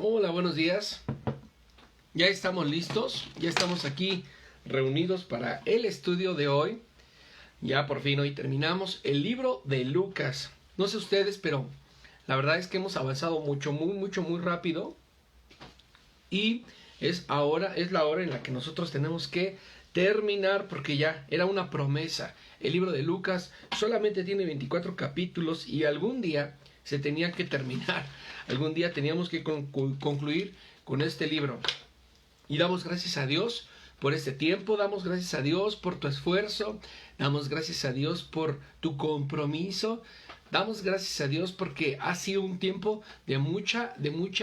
Hola, buenos días. Ya estamos listos, ya estamos aquí reunidos para el estudio de hoy. Ya por fin hoy terminamos el libro de Lucas. No sé ustedes, pero la verdad es que hemos avanzado muy rápido. Y es la hora en la que nosotros tenemos que terminar, porque ya era una promesa. El libro de Lucas solamente tiene 24 capítulos y algún día se tenía que terminar. Algún día teníamos que concluir con este libro. Y damos gracias a Dios por este tiempo, damos gracias a Dios por tu esfuerzo, damos gracias a Dios por tu compromiso, damos gracias a Dios porque ha sido un tiempo de mucha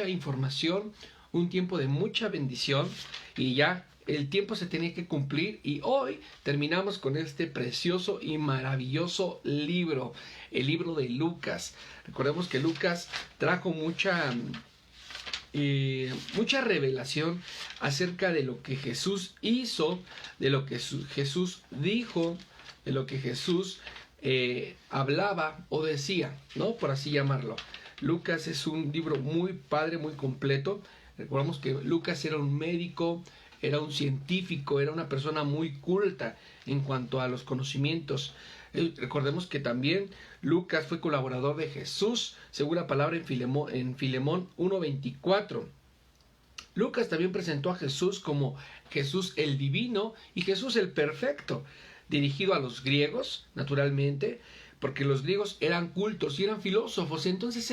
información, un tiempo de mucha bendición, y ya el tiempo se tenía que cumplir y hoy terminamos con este precioso y maravilloso libro, el libro de Lucas. Recordemos que Lucas trajo mucha revelación acerca de lo que Jesús hizo, de lo que Jesús dijo, de lo que Jesús hablaba o decía, ¿no? Por así llamarlo. Lucas es un libro muy padre, muy completo. Recordamos que Lucas era un médico, era un científico, era una persona muy culta en cuanto a los conocimientos. Recordemos que también Lucas fue colaborador de Jesús, según la palabra en Filemón 1:24. Lucas también presentó a Jesús como Jesús el divino y Jesús el perfecto, dirigido a los griegos, naturalmente, porque los griegos eran cultos y eran filósofos. Entonces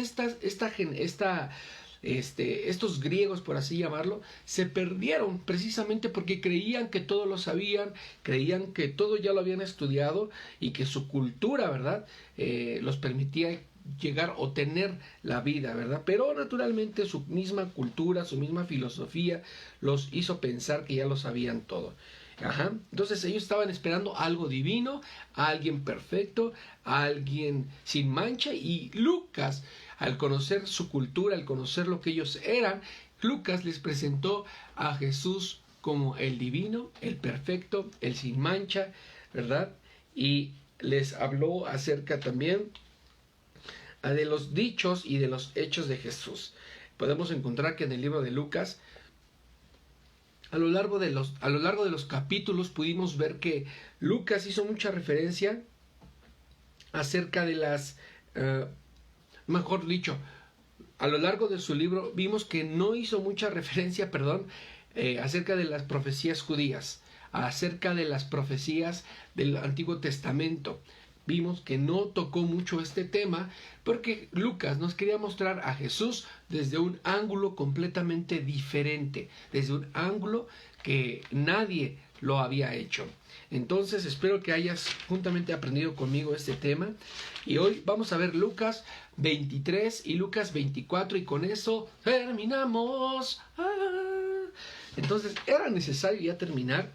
estos griegos, por así llamarlo, se perdieron precisamente porque creían que todo lo sabían, creían que todo ya lo habían estudiado y que su cultura, ¿verdad?, los permitía llegar o tener la vida, ¿verdad? Pero naturalmente su misma cultura, su misma filosofía los hizo pensar que ya lo sabían todo. Entonces ellos estaban esperando algo divino, a alguien perfecto, a alguien sin mancha, y Lucas, al conocer su cultura, al conocer lo que ellos eran, Lucas les presentó a Jesús como el divino, el perfecto, el sin mancha, ¿verdad? Y les habló acerca también de los dichos y de los hechos de Jesús. Podemos encontrar que en el libro de Lucas, a lo largo de los capítulos, pudimos ver que Lucas hizo mucha referencia acerca de mejor dicho, a lo largo de su libro vimos que no hizo mucha referencia, acerca de las profecías judías, acerca de las profecías del Antiguo Testamento. Vimos que no tocó mucho este tema porque Lucas nos quería mostrar a Jesús desde un ángulo completamente diferente, desde un ángulo que nadie lo había hecho. Entonces espero que hayas juntamente aprendido conmigo este tema, y hoy vamos a ver Lucas 23 y Lucas 24 y con eso terminamos. Entonces era necesario ya terminar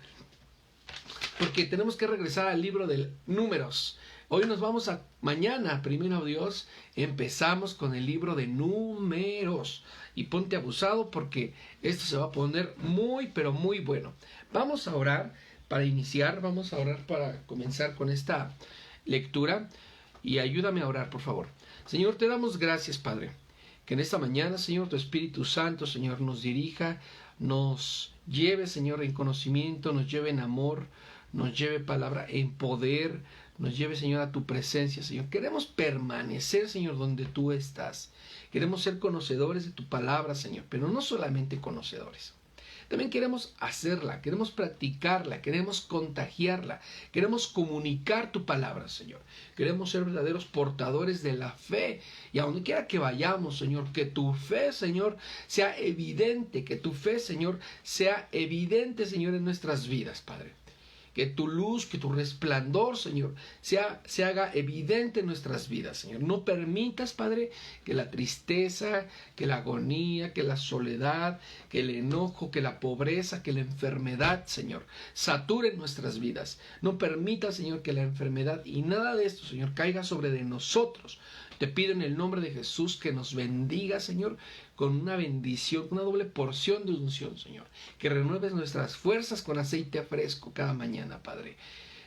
porque tenemos que regresar al libro de Números. Hoy nos vamos mañana, primero Dios, empezamos con el libro de Números. Y ponte abusado porque esto se va a poner muy, pero muy bueno. Vamos a orar para iniciar, vamos a orar para comenzar con esta lectura. Y ayúdame a orar, por favor. Señor, te damos gracias, Padre, que en esta mañana, Señor, tu Espíritu Santo, Señor, nos dirija, nos lleve, Señor, en conocimiento, nos lleve en amor, nos lleve palabra en poder, nos lleve, Señor, a tu presencia, Señor. Queremos permanecer, Señor, donde tú estás. Queremos ser conocedores de tu palabra, Señor, pero no solamente conocedores. También queremos hacerla, queremos practicarla, queremos contagiarla, queremos comunicar tu palabra, Señor. Queremos ser verdaderos portadores de la fe. Y a donde quiera que vayamos, Señor, que tu fe, Señor, sea evidente, que tu fe, Señor, sea evidente, Señor, en nuestras vidas, Padre. Que tu luz, que tu resplandor, Señor, se haga evidente en nuestras vidas, Señor. No permitas, Padre, que la tristeza, que la agonía, que la soledad, que el enojo, que la pobreza, que la enfermedad, Señor, saturen nuestras vidas. No permitas, Señor, que la enfermedad y nada de esto, Señor, caiga sobre de nosotros. Te pido en el nombre de Jesús que nos bendiga, Señor, con una bendición, una doble porción de unción, Señor. Que renueves nuestras fuerzas con aceite fresco cada mañana, Padre.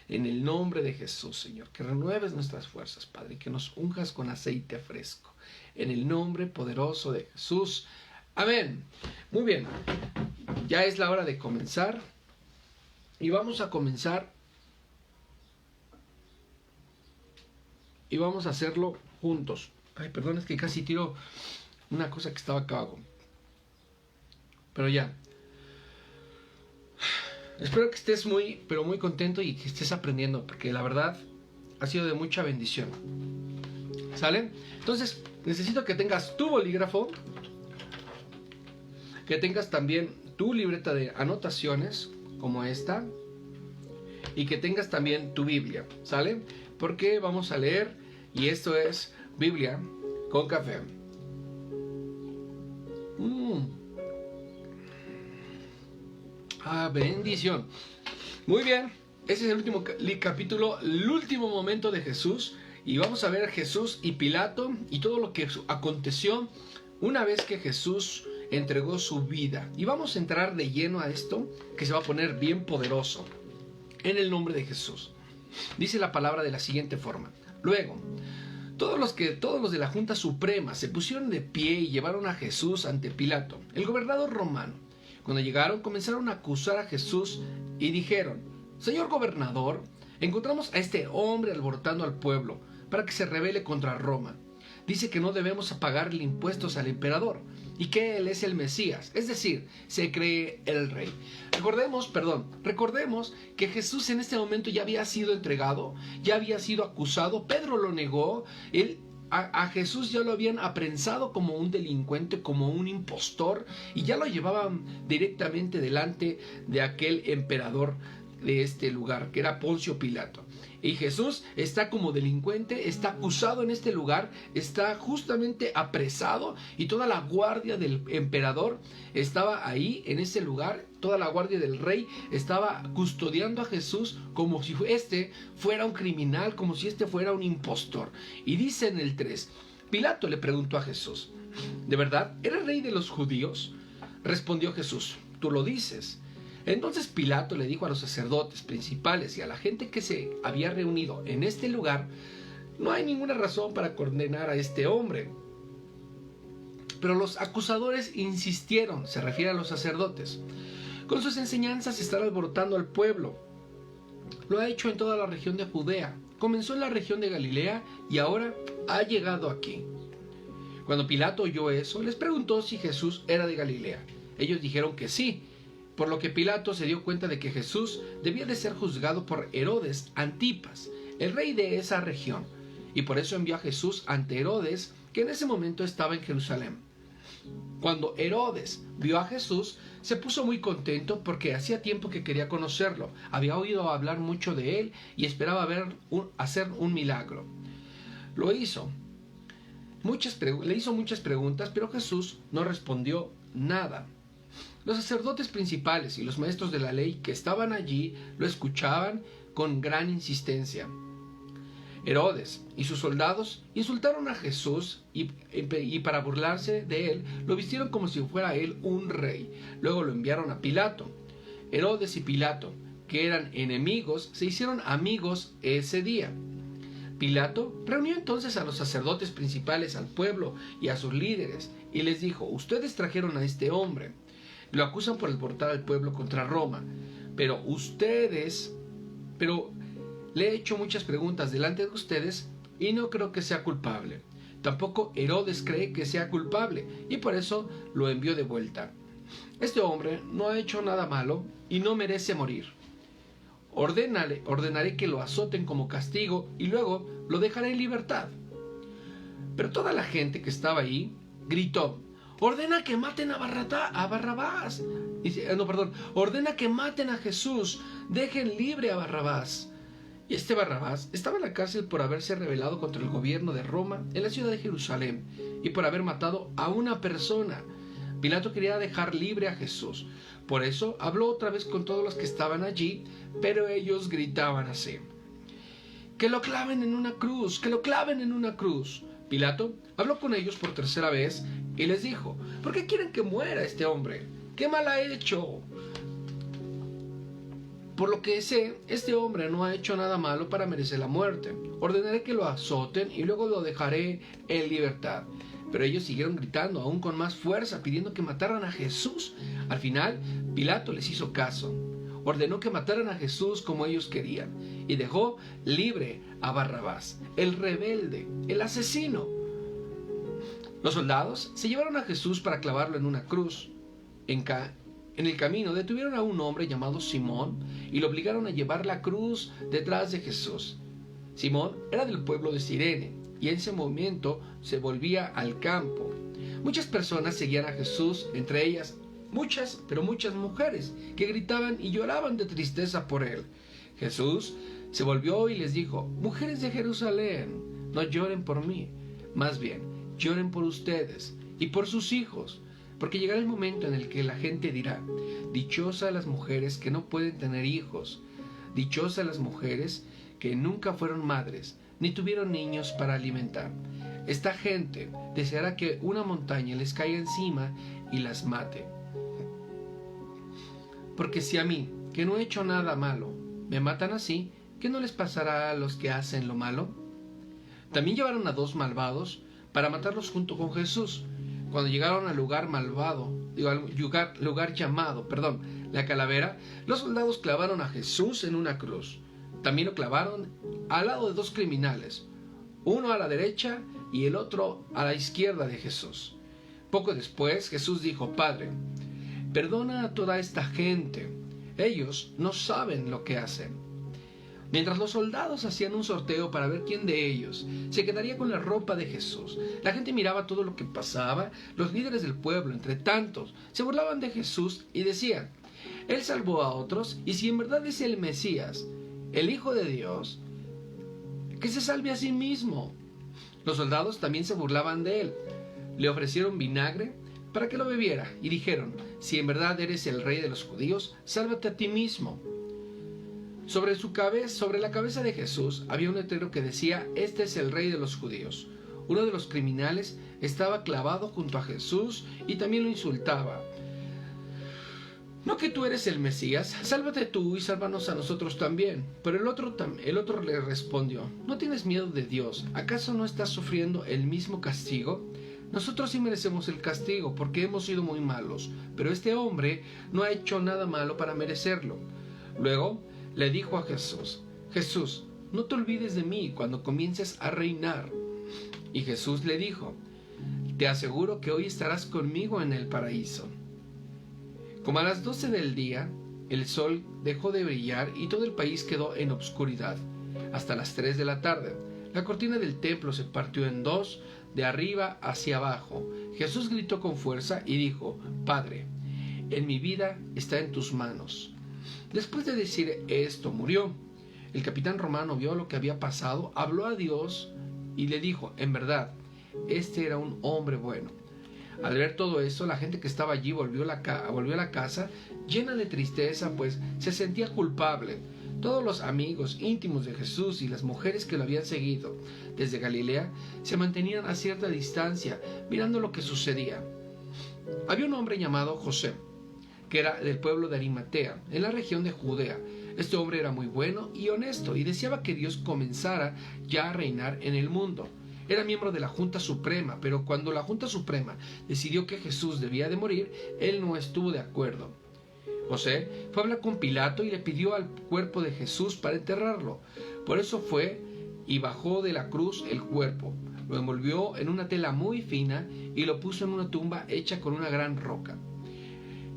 En el nombre de Jesús, Señor. Que renueves nuestras fuerzas, Padre. Que nos unjas con aceite fresco. En el nombre poderoso de Jesús. Amén. Muy bien. Ya es la hora de comenzar. Y vamos a comenzar. Y vamos a hacerlo juntos. Ay, perdón, es que casi tiro una cosa que estaba acá abajo. Pero ya. Espero que estés muy, pero muy contento y que estés aprendiendo, porque la verdad ha sido de mucha bendición. ¿Sale? Entonces, necesito que tengas tu bolígrafo, que tengas también tu libreta de anotaciones, como esta, y que tengas también tu Biblia, ¿sale? Porque vamos a leer, y esto es Biblia con café. Bendición. Muy bien, ese es el último capítulo, el último momento de Jesús, y vamos a ver a Jesús y Pilato y todo lo que aconteció una vez que Jesús entregó su vida. Y vamos a entrar de lleno a esto, que se va a poner bien poderoso, en el nombre de Jesús. Dice la palabra de la siguiente forma: luego, todos los de la Junta Suprema se pusieron de pie y llevaron a Jesús ante Pilato, el gobernador romano. Cuando llegaron, comenzaron a acusar a Jesús y dijeron: Señor gobernador, encontramos a este hombre alborotando al pueblo para que se rebele contra Roma. Dice que no debemos pagarle impuestos al emperador y que él es el Mesías, es decir, se cree el rey. Recordemos que Jesús en este momento ya había sido entregado, ya había sido acusado. Pedro lo negó. A Jesús ya lo habían aprensado como un delincuente, como un impostor, y ya lo llevaban directamente delante de aquel emperador de este lugar, que era Poncio Pilato. Y Jesús está como delincuente, está acusado en este lugar, está justamente apresado, y toda la guardia del emperador estaba ahí en ese lugar. Toda la guardia del rey estaba custodiando a Jesús como si este fuera un criminal, como si este fuera un impostor. Y dice en el 3, Pilato le preguntó a Jesús: ¿de verdad eres rey de los judíos? Respondió Jesús: tú lo dices. Entonces Pilato le dijo a los sacerdotes principales y a la gente que se había reunido en este lugar: no hay ninguna razón para condenar a este hombre. Pero los acusadores insistieron, se refiere a los sacerdotes. Con sus enseñanzas están alborotando al pueblo. Lo ha hecho en toda la región de Judea. Comenzó en la región de Galilea y ahora ha llegado aquí. Cuando Pilato oyó eso, les preguntó si Jesús era de Galilea. Ellos dijeron que sí, por lo que Pilato se dio cuenta de que Jesús debía de ser juzgado por Herodes Antipas, el rey de esa región, y por eso envió a Jesús ante Herodes, que en ese momento estaba en Jerusalén. Cuando Herodes vio a Jesús, se puso muy contento porque hacía tiempo que quería conocerlo. Había oído hablar mucho de él y esperaba hacer un milagro. Lo hizo. Le hizo muchas preguntas, pero Jesús no respondió nada. Los sacerdotes principales y los maestros de la ley que estaban allí lo escuchaban con gran insistencia. Herodes y sus soldados insultaron a Jesús y para burlarse de él lo vistieron como si fuera él un rey. Luego lo enviaron a Pilato. Herodes y Pilato, que eran enemigos, se hicieron amigos ese día. Pilato reunió entonces a los sacerdotes principales, al pueblo y a sus líderes, y les dijo: ustedes trajeron a este hombre. Lo acusan por alborotar al pueblo contra Roma. Pero le he hecho muchas preguntas delante de ustedes y no creo que sea culpable. Tampoco Herodes cree que sea culpable y por eso lo envió de vuelta. Este hombre no ha hecho nada malo y no merece morir. Ordenaré que lo azoten como castigo y luego lo dejaré en libertad. Pero toda la gente que estaba ahí gritó: ordena que maten a Barrabás. Ordena que maten a Jesús, dejen libre a Barrabás. Y este Barrabás estaba en la cárcel por haberse rebelado contra el gobierno de Roma en la ciudad de Jerusalén y por haber matado a una persona. Pilato quería dejar libre a Jesús. Por eso habló otra vez con todos los que estaban allí, pero ellos gritaban así: ¡que lo claven en una cruz! ¡Que lo claven en una cruz! Pilato habló con ellos por tercera vez y les dijo: ¿por qué quieren que muera este hombre? ¿Qué mal ha hecho? Por lo que sé, este hombre no ha hecho nada malo para merecer la muerte. Ordenaré que lo azoten y luego lo dejaré en libertad. Pero ellos siguieron gritando aún con más fuerza, pidiendo que mataran a Jesús. Al final, Pilato les hizo caso. Ordenó que mataran a Jesús como ellos querían y dejó libre a Barrabás, el rebelde, el asesino. Los soldados se llevaron a Jesús para clavarlo en una cruz. En el camino detuvieron a un hombre llamado Simón y lo obligaron a llevar la cruz detrás de Jesús. Simón era del pueblo de Cirene y en ese momento se volvía al campo. Muchas personas seguían a Jesús, entre ellas muchas mujeres que gritaban y lloraban de tristeza por él. Jesús se volvió y les dijo: mujeres de Jerusalén, no lloren por mí, más bien lloren por ustedes y por sus hijos, porque llegará el momento en el que la gente dirá: dichosas las mujeres que no pueden tener hijos, dichosas las mujeres que nunca fueron madres, ni tuvieron niños para alimentar. Esta gente deseará que una montaña les caiga encima y las mate. Porque si a mí, que no he hecho nada malo, me matan así, ¿qué no les pasará a los que hacen lo malo? También llevaron a 2 malvados para matarlos junto con Jesús. Cuando llegaron al lugar llamado la Calavera, los soldados clavaron a Jesús en una cruz. También lo clavaron al lado de 2 criminales, uno a la derecha y el otro a la izquierda de Jesús. Poco después Jesús dijo: Padre, perdona a toda esta gente, ellos no saben lo que hacen. Mientras los soldados hacían un sorteo para ver quién de ellos se quedaría con la ropa de Jesús, la gente miraba todo lo que pasaba. Los líderes del pueblo, entre tantos, se burlaban de Jesús y decían: Él salvó a otros, y si en verdad es el Mesías, el Hijo de Dios, que se salve a sí mismo. Los soldados también se burlaban de él. Le ofrecieron vinagre para que lo bebiera y dijeron: si en verdad eres el rey de los judíos, sálvate a ti mismo. Sobre la cabeza de Jesús había un letrero que decía: este es el rey de los judíos. Uno de los criminales estaba clavado junto a Jesús y también lo insultaba: ¿no que tú eres el Mesías? Sálvate tú y sálvanos a nosotros también. Pero el otro le respondió: ¿no tienes miedo de Dios? ¿Acaso no estás sufriendo el mismo castigo? Nosotros sí merecemos el castigo porque hemos sido muy malos, pero este hombre no ha hecho nada malo para merecerlo. Luego le dijo a Jesús: Jesús, no te olvides de mí cuando comiences a reinar. Y Jesús le dijo: te aseguro que hoy estarás conmigo en el paraíso. Como a las 12 del día, el sol dejó de brillar y todo el país quedó en obscuridad. Hasta las 3 de la tarde, la cortina del templo se partió en 2, de arriba hacia abajo. Jesús gritó con fuerza y dijo: Padre, en mi vida está en tus manos. Después de decir esto, murió. El capitán romano vio lo que había pasado, habló a Dios y le dijo: en verdad, este era un hombre bueno. Al ver todo eso, la gente que estaba allí volvió a la casa llena de tristeza, pues se sentía culpable. Todos los amigos íntimos de Jesús y las mujeres que lo habían seguido desde Galilea se mantenían a cierta distancia, mirando lo que sucedía. Había un hombre llamado José, que era del pueblo de Arimatea, en la región de Judea. Este hombre era muy bueno y honesto y deseaba que Dios comenzara ya a reinar en el mundo. Era miembro de la Junta Suprema, pero cuando la Junta Suprema decidió que Jesús debía de morir, él no estuvo de acuerdo. José fue a hablar con Pilato y le pidió al cuerpo de Jesús para enterrarlo. Por eso fue y bajó de la cruz el cuerpo, lo envolvió en una tela muy fina y lo puso en una tumba hecha con una gran roca.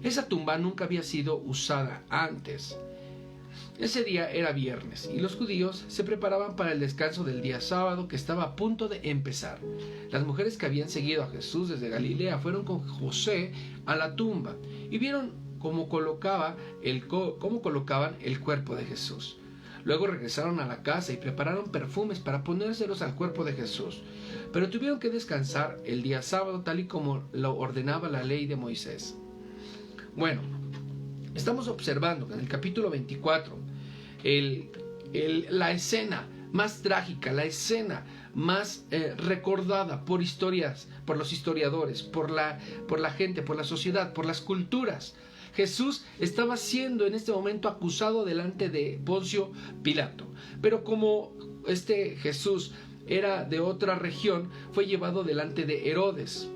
Esa tumba nunca había sido usada antes. Ese día era viernes y los judíos se preparaban para el descanso del día sábado que estaba a punto de empezar. Las mujeres que habían seguido a Jesús desde Galilea fueron con José a la tumba y vieron cómo colocaban el cuerpo de Jesús. Luego regresaron a la casa y prepararon perfumes para ponérselos al cuerpo de Jesús, pero tuvieron que descansar el día sábado tal y como lo ordenaba la ley de Moisés. Bueno, estamos observando en el capítulo 24 la escena más trágica, la escena más recordada por los historiadores, por la gente, por la sociedad, por las culturas. Jesús estaba siendo en este momento acusado delante de Poncio Pilato, pero como Jesús era de otra región, fue llevado delante de Herodes.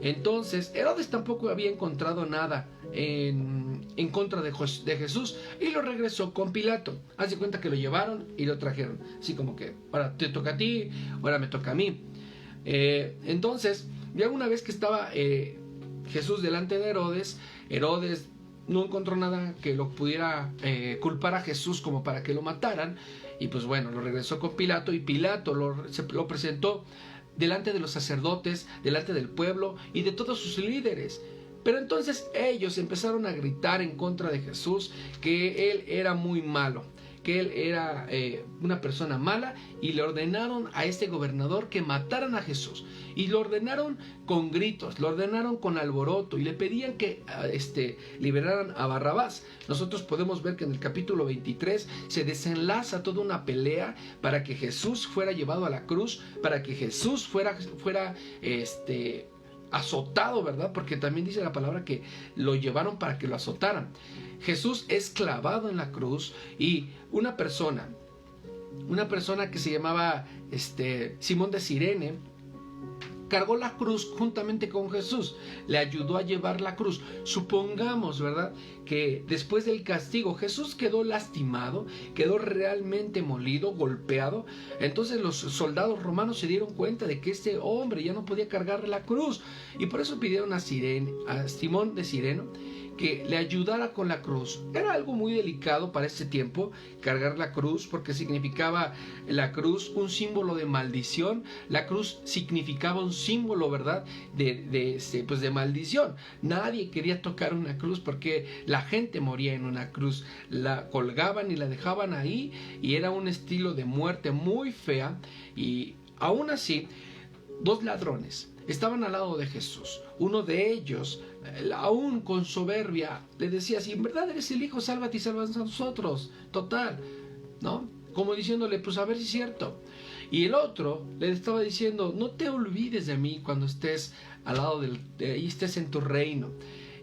Entonces, Herodes tampoco había encontrado nada en contra de Jesús y lo regresó con Pilato. Haz de cuenta que lo llevaron y lo trajeron. Así como que, ahora te toca a ti, ahora me toca a mí. Entonces, ya una vez que estaba Jesús delante de Herodes, Herodes no encontró nada que lo pudiera culpar a Jesús como para que lo mataran. Y pues bueno, lo regresó con Pilato y Pilato lo presentó delante de los sacerdotes, delante del pueblo y de todos sus líderes. Pero entonces ellos empezaron a gritar en contra de Jesús, que él era muy malo, que él era una persona mala, y le ordenaron a este gobernador que mataran a Jesús. Y lo ordenaron con gritos, lo ordenaron con alboroto, y le pedían que liberaran a Barrabás. Nosotros podemos ver que en el capítulo 23 se desenlaza toda una pelea para que Jesús fuera llevado a la cruz, para que Jesús fuera azotado, ¿verdad? Porque también dice la palabra que lo llevaron para que lo azotaran. Jesús es clavado en la cruz, y una persona que se llamaba Simón de Cirene cargó la cruz juntamente con Jesús, le ayudó a llevar la cruz. Supongamos, ¿verdad?, que después del castigo Jesús quedó lastimado, quedó realmente molido, golpeado. Entonces los soldados romanos se dieron cuenta de que este hombre ya no podía cargar la cruz, y por eso pidieron a Simón de Cirene que le ayudara con la cruz. Era algo muy delicado para ese tiempo cargar la cruz, porque significaba la cruz un símbolo de maldición. La cruz significaba un símbolo, ¿verdad?, de maldición. Nadie quería tocar una cruz porque la gente moría en una cruz. La colgaban y la dejaban ahí, y era un estilo de muerte muy fea. Y aún así, dos ladrones estaban al lado de Jesús. Uno de ellos, aún con soberbia, le decía: si en verdad eres el Hijo, sálvate y sálvanos a nosotros. Total, ¿no? Como diciéndole, pues a ver si es cierto. Y el otro le estaba diciendo: no te olvides de mí cuando estés al lado y estés en tu reino.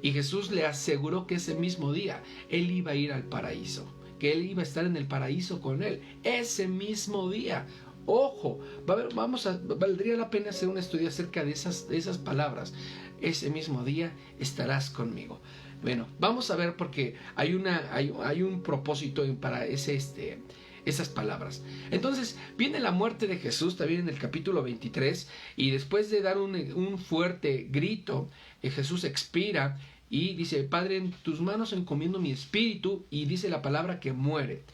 Y Jesús le aseguró que ese mismo día él iba a ir al paraíso, que él iba a estar en el paraíso con él ese mismo día. Ojo, valdría la pena hacer un estudio acerca de esas palabras. Ese mismo día estarás conmigo. Bueno, vamos a ver, porque hay un propósito para esas palabras. Entonces viene la muerte de Jesús también en el capítulo 23, y después de dar un fuerte grito, Jesús expira y dice: Padre, en tus manos encomiendo mi espíritu, y dice la palabra que muere.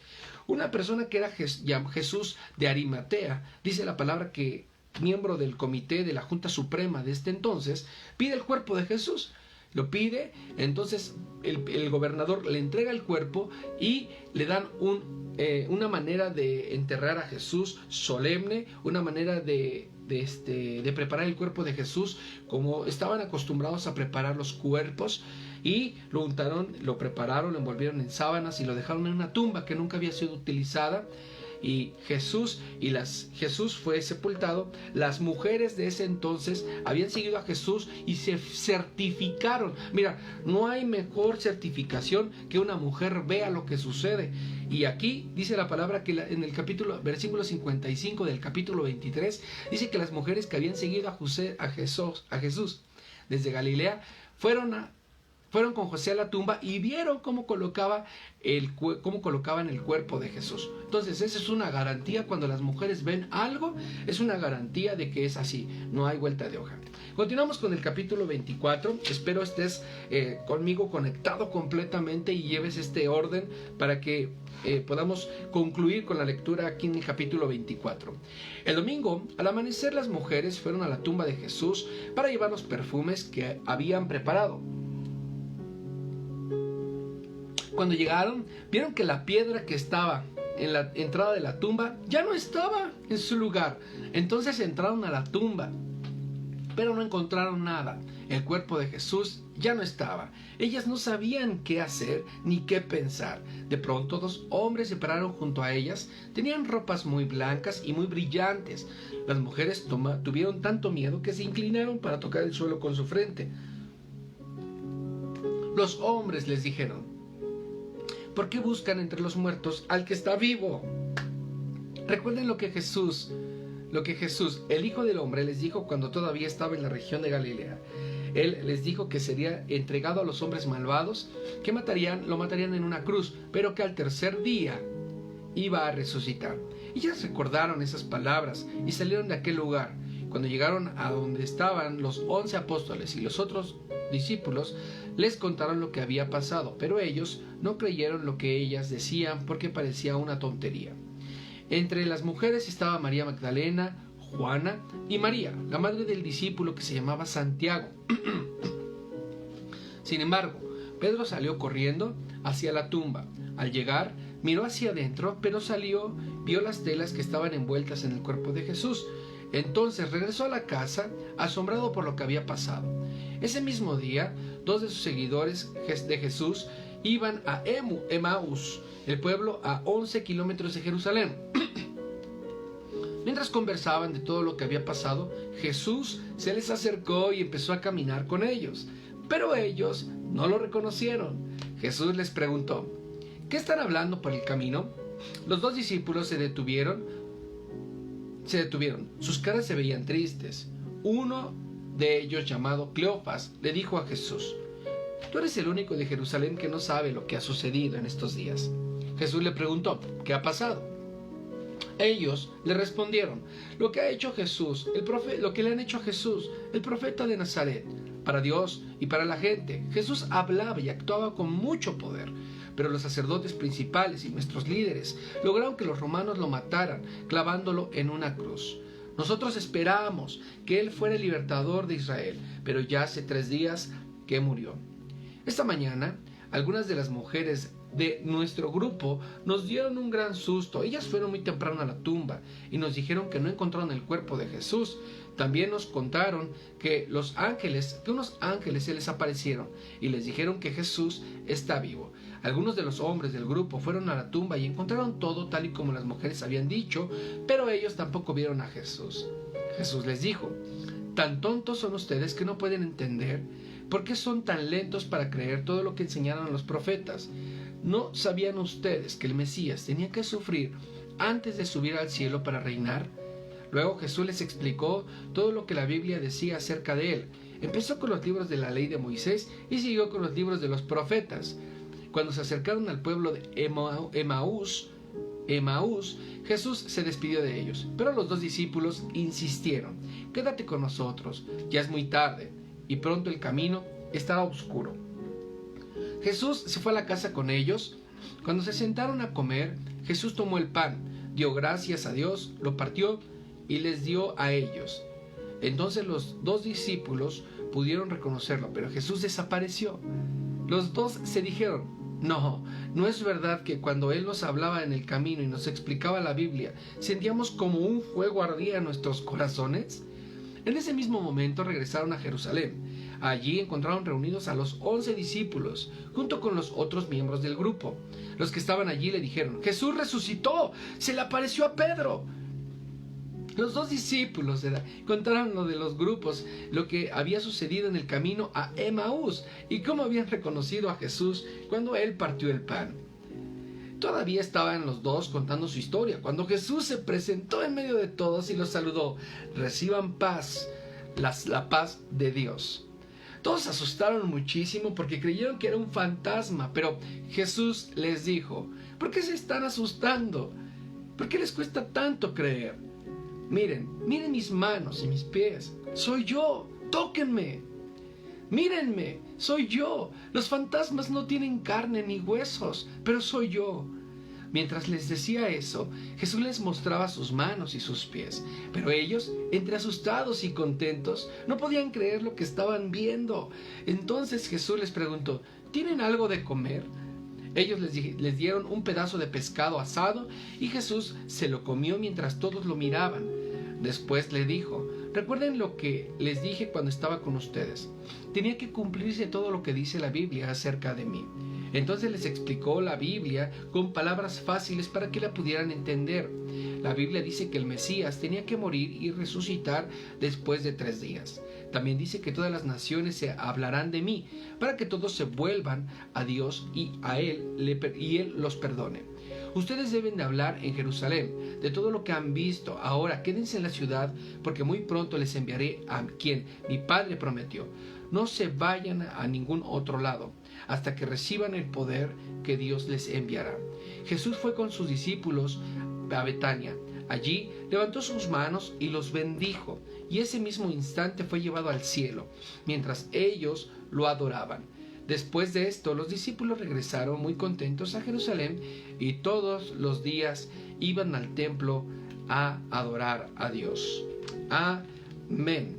Una persona que era Jesús de Arimatea, dice la palabra que, miembro del comité de la Junta Suprema de este entonces, pide el cuerpo de Jesús. Lo pide, entonces el gobernador le entrega el cuerpo y le dan una manera de enterrar a Jesús solemne, una manera de preparar el cuerpo de Jesús como estaban acostumbrados a preparar los cuerpos, y lo untaron, lo prepararon, lo envolvieron en sábanas y lo dejaron en una tumba que nunca había sido utilizada. Y Jesús fue sepultado. Las mujeres de ese entonces habían seguido a Jesús y se certificaron. Mira, no hay mejor certificación que una mujer vea lo que sucede. Y aquí dice la palabra que en el versículo 55 del capítulo 23, dice que las mujeres que habían seguido a Jesús desde Galilea fueron con José a la tumba y vieron cómo colocaban el cuerpo de Jesús. Entonces esa es una garantía. Cuando las mujeres ven algo, es una garantía de que es así, no hay vuelta de hoja. Continuamos con el capítulo 24. Espero estés conmigo conectado completamente y lleves este orden para que podamos concluir con la lectura aquí en el capítulo 24. El domingo, al amanecer, las mujeres fueron a la tumba de Jesús para llevar los perfumes que habían preparado. Cuando llegaron, vieron que la piedra que estaba en la entrada de la tumba ya no estaba en su lugar. Entonces entraron a la tumba, pero no encontraron nada. El cuerpo de Jesús ya no estaba. Ellas no sabían qué hacer ni qué pensar. De pronto, dos hombres se pararon junto a ellas. Tenían ropas muy blancas y muy brillantes. Las mujeres tuvieron tanto miedo que se inclinaron para tocar el suelo con su frente. Los hombres les dijeron: ¿por qué buscan entre los muertos al que está vivo? Recuerden lo que Jesús lo que Jesús, el Hijo del Hombre, les dijo cuando todavía estaba en la región de Galilea. Él les dijo que sería entregado a los hombres malvados, que lo matarían en una cruz, pero que al tercer día iba a resucitar. Ellas recordaron esas palabras y salieron de aquel lugar. Cuando llegaron a donde estaban los 11 apóstoles y los otros discípulos, les contaron lo que había pasado, pero ellos no creyeron lo que ellas decían porque parecía una tontería. Entre las mujeres estaba María Magdalena, Juana y María, la madre del discípulo que se llamaba Santiago. Sin embargo, Pedro salió corriendo hacia la tumba. Al llegar, miró hacia adentro, pero salió, vio las telas que estaban envueltas en el cuerpo de Jesús. Entonces regresó a la casa, asombrado por lo que había pasado. Ese mismo día, 2 de sus seguidores de Jesús iban a Emaús, el pueblo a 11 kilómetros de Jerusalén. Mientras conversaban de todo lo que había pasado, Jesús se les acercó y empezó a caminar con ellos. Pero ellos no lo reconocieron. Jesús les preguntó: ¿qué están hablando por el camino? Los 2 discípulos se detuvieron. Sus caras se veían tristes. Uno de ellos, llamado Cleofas, le dijo a Jesús: tú eres el único de Jerusalén que no sabe lo que ha sucedido en estos días. Jesús le preguntó: ¿qué ha pasado? Ellos le respondieron: lo que ha hecho Jesús, lo que le han hecho a Jesús, el profeta de Nazaret, para Dios y para la gente. Jesús hablaba y actuaba con mucho poder, pero los sacerdotes principales y nuestros líderes lograron que los romanos lo mataran, clavándolo en una cruz. Nosotros esperábamos que él fuera el libertador de Israel, pero ya hace 3 días que murió. Esta mañana, algunas de las mujeres de nuestro grupo nos dieron un gran susto. Ellas fueron muy temprano a la tumba y nos dijeron que no encontraron el cuerpo de Jesús. También nos contaron que unos ángeles se les aparecieron y les dijeron que Jesús está vivo. Algunos de los hombres del grupo fueron a la tumba y encontraron todo tal y como las mujeres habían dicho, pero ellos tampoco vieron a Jesús. Jesús les dijo: ¿tan tontos son ustedes que no pueden entender? ¿Por qué son tan lentos para creer todo lo que enseñaron los profetas? ¿No sabían ustedes que el Mesías tenía que sufrir antes de subir al cielo para reinar? Luego Jesús les explicó todo lo que la Biblia decía acerca de él. Empezó con los libros de la ley de Moisés y siguió con los libros de los profetas. Cuando se acercaron al pueblo de Emaús, Jesús se despidió de ellos, pero los 2 discípulos insistieron: quédate con nosotros, ya es muy tarde y pronto el camino estará oscuro. Jesús se fue a la casa con ellos. Cuando se sentaron a comer, Jesús tomó el pan, dio gracias a Dios, lo partió y les dio a ellos. Entonces los 2 discípulos pudieron reconocerlo, pero Jesús desapareció. Los 2 se dijeron: no es verdad que cuando Él nos hablaba en el camino y nos explicaba la Biblia, sentíamos como un fuego ardía en nuestros corazones. En ese mismo momento regresaron a Jerusalén. Allí encontraron reunidos a los 11 discípulos, junto con los otros miembros del grupo. Los que estaban allí le dijeron: Jesús resucitó, se le apareció a Pedro. Los 2 discípulos contaron lo de los grupos, lo que había sucedido en el camino a Emaús y cómo habían reconocido a Jesús cuando él partió el pan. Todavía estaban los 2 contando su historia cuando Jesús se presentó en medio de todos y los saludó: reciban paz, la paz de Dios. Todos se asustaron muchísimo porque creyeron que era un fantasma, pero Jesús les dijo: ¿por qué se están asustando? ¿Por qué les cuesta tanto creer? Miren mis manos y mis pies, soy yo, tóquenme. Mírenme, soy yo. Los fantasmas no tienen carne ni huesos, pero soy yo. Mientras les decía eso, Jesús les mostraba sus manos y sus pies, pero ellos, entre asustados y contentos, no podían creer lo que estaban viendo. Entonces Jesús les preguntó: ¿tienen algo de comer? Ellos les dieron un pedazo de pescado asado y Jesús se lo comió mientras todos lo miraban. Después le dijo: recuerden lo que les dije cuando estaba con ustedes. Tenía que cumplirse todo lo que dice la Biblia acerca de mí. Entonces les explicó la Biblia con palabras fáciles para que la pudieran entender. La Biblia dice que el Mesías tenía que morir y resucitar después de 3 días. También dice que todas las naciones se hablarán de mí, para que todos se vuelvan a Dios y a Él, y Él los perdone. Ustedes deben de hablar en Jerusalén de todo lo que han visto. Ahora quédense en la ciudad, porque muy pronto les enviaré a quien mi Padre prometió. No se vayan a ningún otro lado hasta que reciban el poder que Dios les enviará. Jesús fue con sus discípulos a Betania. Allí levantó sus manos y los bendijo, y ese mismo instante fue llevado al cielo, mientras ellos lo adoraban. Después de esto, los discípulos regresaron muy contentos a Jerusalén, y todos los días iban al templo a adorar a Dios. Amén.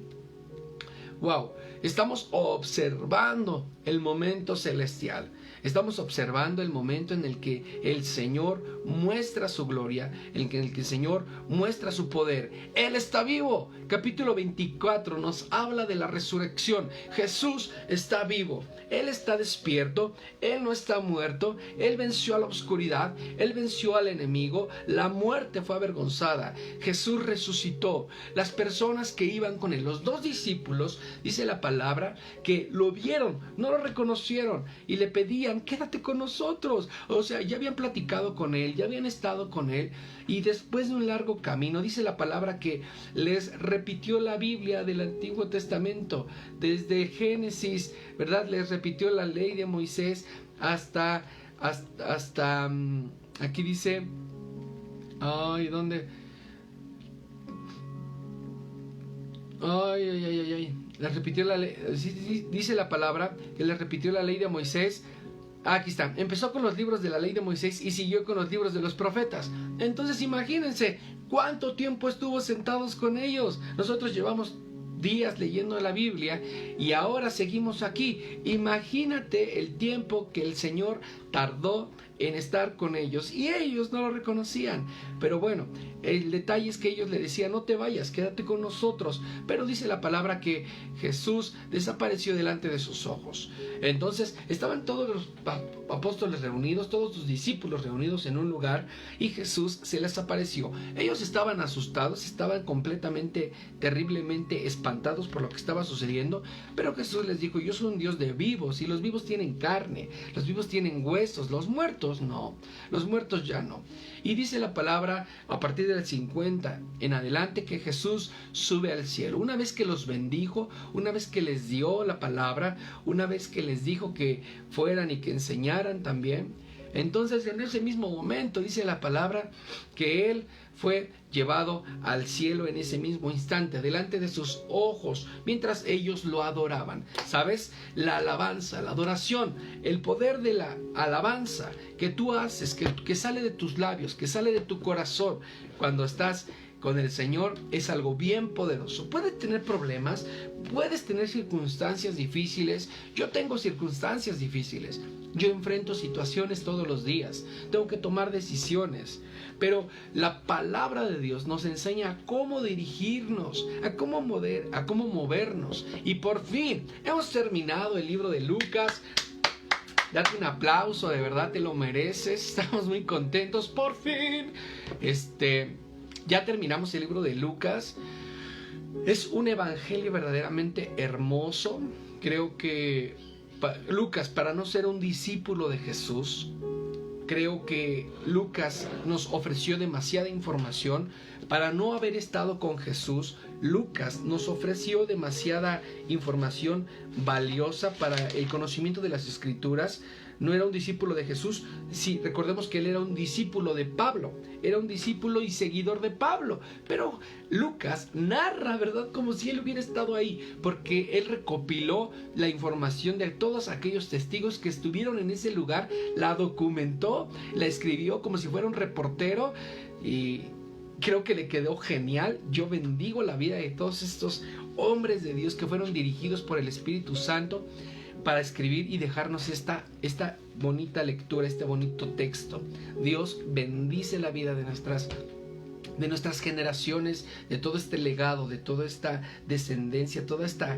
Wow, estamos observando el momento celestial. Estamos observando el momento en el que el Señor muestra su gloria, en el que el Señor muestra su poder. Él está vivo. Capítulo 24 nos habla de la resurrección. Jesús está vivo. Él está despierto. Él no está muerto. Él venció a la oscuridad. Él venció al enemigo. La muerte fue avergonzada. Jesús resucitó. Las personas que iban con él, los dos discípulos, dice la palabra, que lo vieron, no lo reconocieron y le pedían: quédate con nosotros. O sea, ya habían platicado con él, ya habían estado con él, y después de un largo camino, dice la palabra que les repitió la Biblia del Antiguo Testamento, desde Génesis, ¿verdad? Les repitió la ley de Moisés hasta aquí dice, ¿dónde? Les repitió la ley, dice la palabra que les repitió la ley de Moisés. Aquí está, empezó con los libros de la ley de Moisés y siguió con los libros de los profetas. Entonces imagínense cuánto tiempo estuvo sentados con ellos. Nosotros llevamos días leyendo la Biblia y ahora seguimos aquí. Imagínate el tiempo que el Señor tardó en estar con ellos, y ellos no lo reconocían. Pero bueno, el detalle es que ellos le decían: no te vayas, quédate con nosotros. Pero dice la palabra que Jesús desapareció delante de sus ojos. Entonces estaban todos los apóstoles reunidos, todos sus discípulos reunidos en un lugar, y Jesús se les apareció. Ellos estaban asustados, estaban completamente, terriblemente espantados por lo que estaba sucediendo, pero Jesús les dijo: yo soy un Dios de vivos, y los vivos tienen carne, los vivos tienen huesos, los muertos no, los muertos ya no. Y dice la palabra a partir del 50 en adelante que Jesús sube al cielo. Una vez que los bendijo, una vez que les dio la palabra, una vez que les dijo que fueran y que enseñaran también, entonces en ese mismo momento dice la palabra que Él fue llevado al cielo en ese mismo instante, delante de sus ojos, mientras ellos lo adoraban. ¿Sabes? La alabanza, la adoración, el poder de la alabanza que tú haces, que sale de tus labios, que sale de tu corazón cuando estás con el Señor, es algo bien poderoso. Puedes tener problemas, puedes tener circunstancias difíciles. Yo tengo circunstancias difíciles. Yo enfrento situaciones todos los días. Tengo que tomar decisiones. Pero la palabra de Dios nos enseña a cómo dirigirnos, a cómo movernos. Y por fin hemos terminado el libro de Lucas. Date un aplauso, de verdad te lo mereces. Estamos muy contentos. Por fin. Ya terminamos el libro de Lucas. Es un evangelio verdaderamente hermoso. Creo que Lucas, para no ser un discípulo de Jesús, creo que Lucas nos ofreció demasiada información. Para no haber estado con Jesús, Lucas nos ofreció demasiada información valiosa para el conocimiento de las Escrituras. No era un discípulo de Jesús. Sí, recordemos que él era un discípulo de Pablo. Era un discípulo y seguidor de Pablo. Pero Lucas narra, ¿verdad?, como si él hubiera estado ahí, porque él recopiló la información de todos aquellos testigos que estuvieron en ese lugar, la documentó, la escribió como si fuera un reportero, y creo que le quedó genial. Yo bendigo la vida de todos estos hombres de Dios que fueron dirigidos por el Espíritu Santo para escribir y dejarnos esta bonita lectura, este bonito texto. Dios bendice la vida de nuestras generaciones, de todo este legado, de toda esta descendencia, toda esta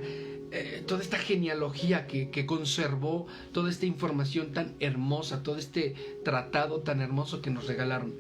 genealogía que conservó toda esta información tan hermosa, todo este tratado tan hermoso que nos regalaron.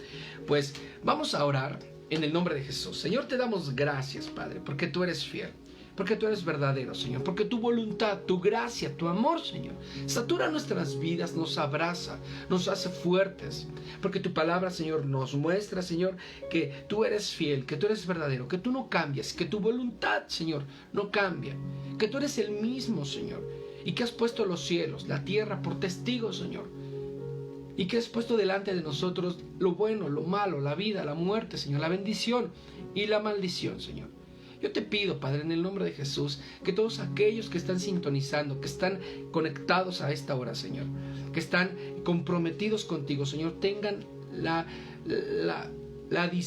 Pues vamos a orar en el nombre de Jesús. Señor, te damos gracias, Padre, porque tú eres fiel. porque tú eres verdadero, Señor, porque tu voluntad, tu gracia, tu amor, Señor, satura nuestras vidas, nos abraza, nos hace fuertes, porque tu palabra, Señor, nos muestra, Señor, que tú eres fiel, que tú eres verdadero, que tú no cambias, que tu voluntad, Señor, no cambia, que tú eres el mismo, Señor, y que has puesto los cielos, la tierra por testigos, Señor, y que has puesto delante de nosotros lo bueno, lo malo, la vida, la muerte, Señor, la bendición y la maldición, Señor. Yo te pido, Padre, en el nombre de Jesús, que todos aquellos que están sintonizando, que están conectados a esta hora, Señor, que están comprometidos contigo, Señor, tengan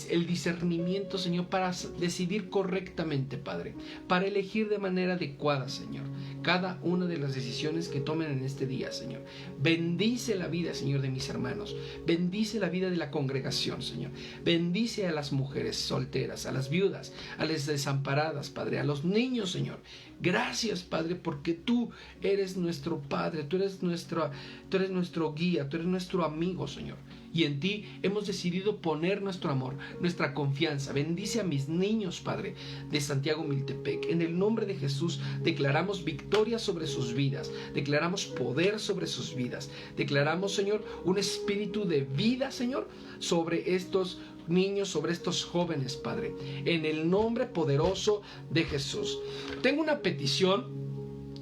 el discernimiento, Señor, para decidir correctamente, Padre, para elegir de manera adecuada, Señor, cada una de las decisiones que tomen en este día, Señor. Bendice la vida, Señor, de mis hermanos, bendice la vida de la congregación, Señor, bendice a las mujeres solteras, a las viudas, a las desamparadas, Padre, a los niños, Señor. Gracias, Padre, porque tú eres nuestro Padre, tú eres nuestro guía, tú eres nuestro amigo, Señor. Y en ti hemos decidido poner nuestro amor, nuestra confianza. Bendice a mis niños, Padre, de Santiago Miltepec. En el nombre de Jesús declaramos victoria sobre sus vidas. Declaramos poder sobre sus vidas. Declaramos, Señor, un espíritu de vida, Señor, sobre estos niños, sobre estos jóvenes, Padre. En el nombre poderoso de Jesús. Tengo una petición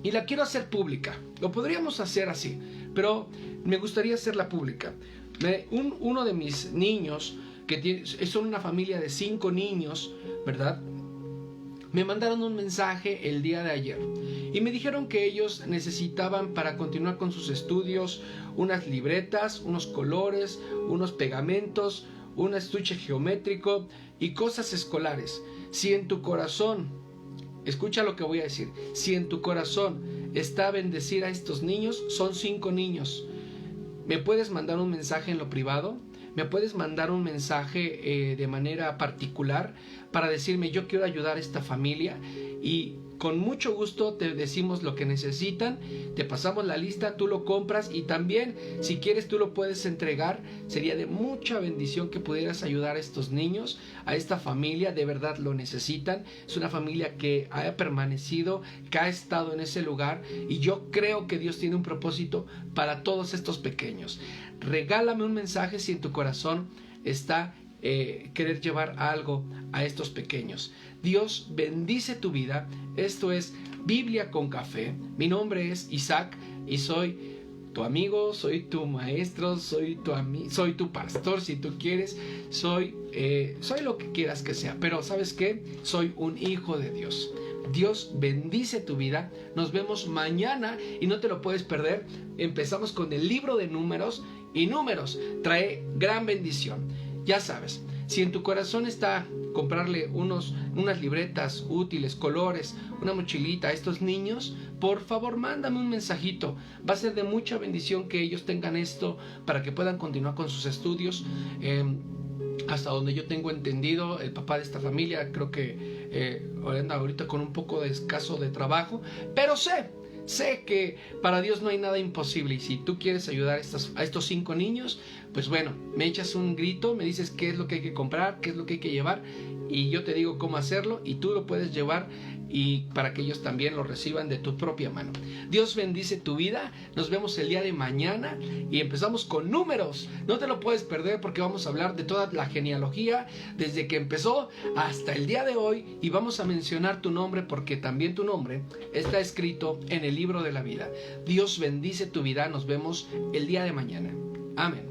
y la quiero hacer pública. Lo podríamos hacer así, pero me gustaría hacerla pública. Uno de mis niños, son una familia de 5 niños, ¿verdad? Me mandaron un mensaje el día de ayer y me dijeron que ellos necesitaban, para continuar con sus estudios, unas libretas, unos colores, unos pegamentos, un estuche geométrico y cosas escolares. Si en tu corazón, escucha lo que voy a decir, si en tu corazón está bendecir a estos niños, son 5 niños. ¿Me puedes mandar un mensaje en lo privado? ¿Me puedes mandar un mensaje de manera particular para decirme yo quiero ayudar a esta familia? Y con mucho gusto te decimos lo que necesitan, te pasamos la lista, tú lo compras y también si quieres tú lo puedes entregar. Sería de mucha bendición que pudieras ayudar a estos niños, a esta familia, de verdad lo necesitan. Es una familia que ha permanecido, que ha estado en ese lugar y yo creo que Dios tiene un propósito para todos estos pequeños. Regálame un mensaje si en tu corazón está querer llevar algo a estos pequeños. Dios bendice tu vida. Esto es Biblia con Café. Mi nombre es Isaac y soy tu amigo, soy tu maestro, soy tu pastor si tú quieres, soy lo que quieras que sea, pero ¿sabes qué? Soy un hijo de Dios. Dios bendice tu vida. Nos vemos mañana y no te lo puedes perder. Empezamos con el libro de Números y Números trae gran bendición. Ya sabes, si en tu corazón está comprarle unas libretas útiles, colores, una mochilita a estos niños, por favor mándame un mensajito. Va a ser de mucha bendición que ellos tengan esto para que puedan continuar con sus estudios. Hasta donde yo tengo entendido, el papá de esta familia creo que anda ahorita con un poco de escaso de trabajo, pero sé que para Dios no hay nada imposible. Y si tú quieres ayudar a estos 5 niños, pues bueno, me echas un grito, me dices qué es lo que hay que comprar, qué es lo que hay que llevar, y yo te digo cómo hacerlo, y tú lo puedes llevar y para que ellos también lo reciban de tu propia mano. Dios bendice tu vida. Nos vemos el día de mañana y empezamos con Números. No te lo puedes perder porque vamos a hablar de toda la genealogía desde que empezó hasta el día de hoy, y vamos a mencionar tu nombre porque también tu nombre está escrito en el libro de la vida. Dios bendice tu vida. Nos vemos el día de mañana. Amén.